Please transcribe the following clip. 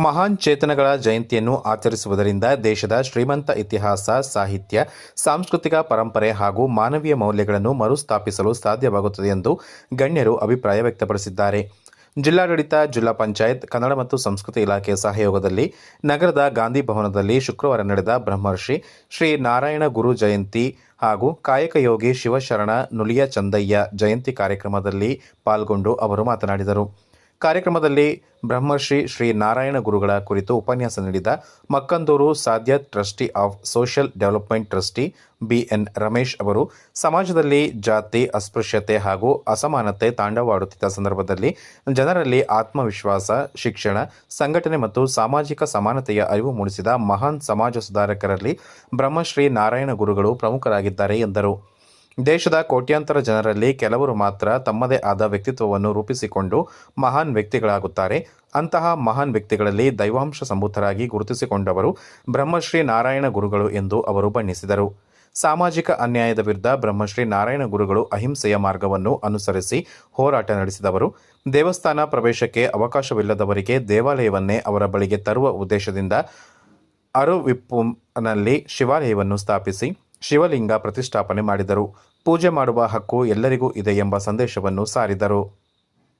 ಮಹಾನ್ ಚೇತನಗಳ ಜಯಂತಿಯನ್ನು ಆಚರಿಸುವುದರಿಂದ ದೇಶದ ಶ್ರೀಮಂತ ಇತಿಹಾಸ, ಸಾಹಿತ್ಯ, ಸಾಂಸ್ಕೃತಿಕ ಪರಂಪರೆ ಹಾಗೂ ಮಾನವೀಯ ಮೌಲ್ಯಗಳನ್ನು ಮರುಸ್ಥಾಪಿಸಲು ಸಾಧ್ಯವಾಗುತ್ತದೆ ಎಂದು ಗಣ್ಯರು ಅಭಿಪ್ರಾಯ ವ್ಯಕ್ತಪಡಿಸಿದ್ದಾರೆ. ಜಿಲ್ಲಾಡಳಿತ, ಜಿಲ್ಲಾ ಪಂಚಾಯತ್, ಕನ್ನಡ ಮತ್ತು ಸಂಸ್ಕೃತಿ ಇಲಾಖೆ ಸಹಯೋಗದಲ್ಲಿ ನಗರದ ಗಾಂಧಿ ಭವನದಲ್ಲಿ ಶುಕ್ರವಾರ ನಡೆದ ಬ್ರಹ್ಮರ್ಷಿ ಶ್ರೀ ನಾರಾಯಣ ಗುರು ಜಯಂತಿ ಹಾಗೂ ಕಾಯಕಯೋಗಿ ಶಿವಶರಣ ನುಲಿಯ ಚಂದಯ್ಯ ಜಯಂತಿ ಕಾರ್ಯಕ್ರಮದಲ್ಲಿ ಪಾಲ್ಗೊಂಡು ಅವರು ಮಾತನಾಡಿದರು. ಕಾರ್ಯಕ್ರಮದಲ್ಲಿ ಬ್ರಹ್ಮರ್ಷಿ ಶ್ರೀ ನಾರಾಯಣ ಗುರುಗಳ ಕುರಿತು ಉಪನ್ಯಾಸ ನೀಡಿದ ಮಕ್ಕಂದೂರು ಸಾದ್ಯತ್ trustee of social development trustee BN Ramesh ಅವರು, ಸಮಾಜದಲ್ಲಿ ಜಾತಿ, ಅಸ್ಪೃಶ್ಯತೆ ಹಾಗೂ ಅಸಮಾನತೆ ತಾಂಡವವಾಡುತ್ತಿದ್ದ ಸಂದರ್ಭದಲ್ಲಿ ಜನರಲ್ಲಿ ಆತ್ಮವಿಶ್ವಾಸ, ಶಿಕ್ಷಣ, ಸಂಘಟನೆ ಮತ್ತು ಸಾಮಾಜಿಕ ಸಮಾನತೆಯ ಅರಿವು ಮೂಡಿಸಿದ ಮಹಾನ್ ಸಮಾಜ ಸುಧಾರಕರಲ್ಲಿ ಬ್ರಹ್ಮಶ್ರೀ ನಾರಾಯಣ ಗುರುಗಳು ಪ್ರಮುಖರಾಗಿದ್ದಾರೆ ಎಂದರು. ದೇಶದ ಕೋಟ್ಯಾಂತರ ಜನರಲ್ಲಿ ಕೆಲವರು ಮಾತ್ರ ತಮ್ಮದೇ ಆದ ವ್ಯಕ್ತಿತ್ವವನ್ನು ರೂಪಿಸಿಕೊಂಡು ಮಹಾನ್ ವ್ಯಕ್ತಿಗಳಾಗುತ್ತಾರೆ. ಅಂತಹ ಮಹಾನ್ ವ್ಯಕ್ತಿಗಳಲ್ಲಿ ದೈವಾಂಶ ಸಂಭೂತರಾಗಿ ಗುರುತಿಸಿಕೊಂಡವರು ಬ್ರಹ್ಮಶ್ರೀ ನಾರಾಯಣ ಗುರುಗಳು ಎಂದು ಅವರು ಬಣ್ಣಿಸಿದರು. ಸಾಮಾಜಿಕ ಅನ್ಯಾಯದ ವಿರುದ್ಧ ಬ್ರಹ್ಮಶ್ರೀ ನಾರಾಯಣ ಗುರುಗಳು ಅಹಿಂಸೆಯ ಮಾರ್ಗವನ್ನು ಅನುಸರಿಸಿ ಹೋರಾಟ ನಡೆಸಿದವರು. ದೇವಸ್ಥಾನ ಪ್ರವೇಶಕ್ಕೆ ಅವಕಾಶವಿಲ್ಲದವರಿಗೆ ದೇವಾಲಯವನ್ನೇ ಅವರ ಬಳಿಗೆ ತರುವ ಉದ್ದೇಶದಿಂದ ಅರುವಿಪ್ಪುನಲ್ಲಿ ಶಿವಾಲಯವನ್ನು ಸ್ಥಾಪಿಸಿ ಶಿವಲಿಂಗ ಪ್ರತಿಷ್ಠಾಪನೆ ಮಾಡಿದರು. ಪೂಜೆ ಮಾಡುವ ಹಕ್ಕು ಎಲ್ಲರಿಗೂ ಇದೆ ಎಂಬ ಸಂದೇಶವನ್ನು ಸಾರಿದರು.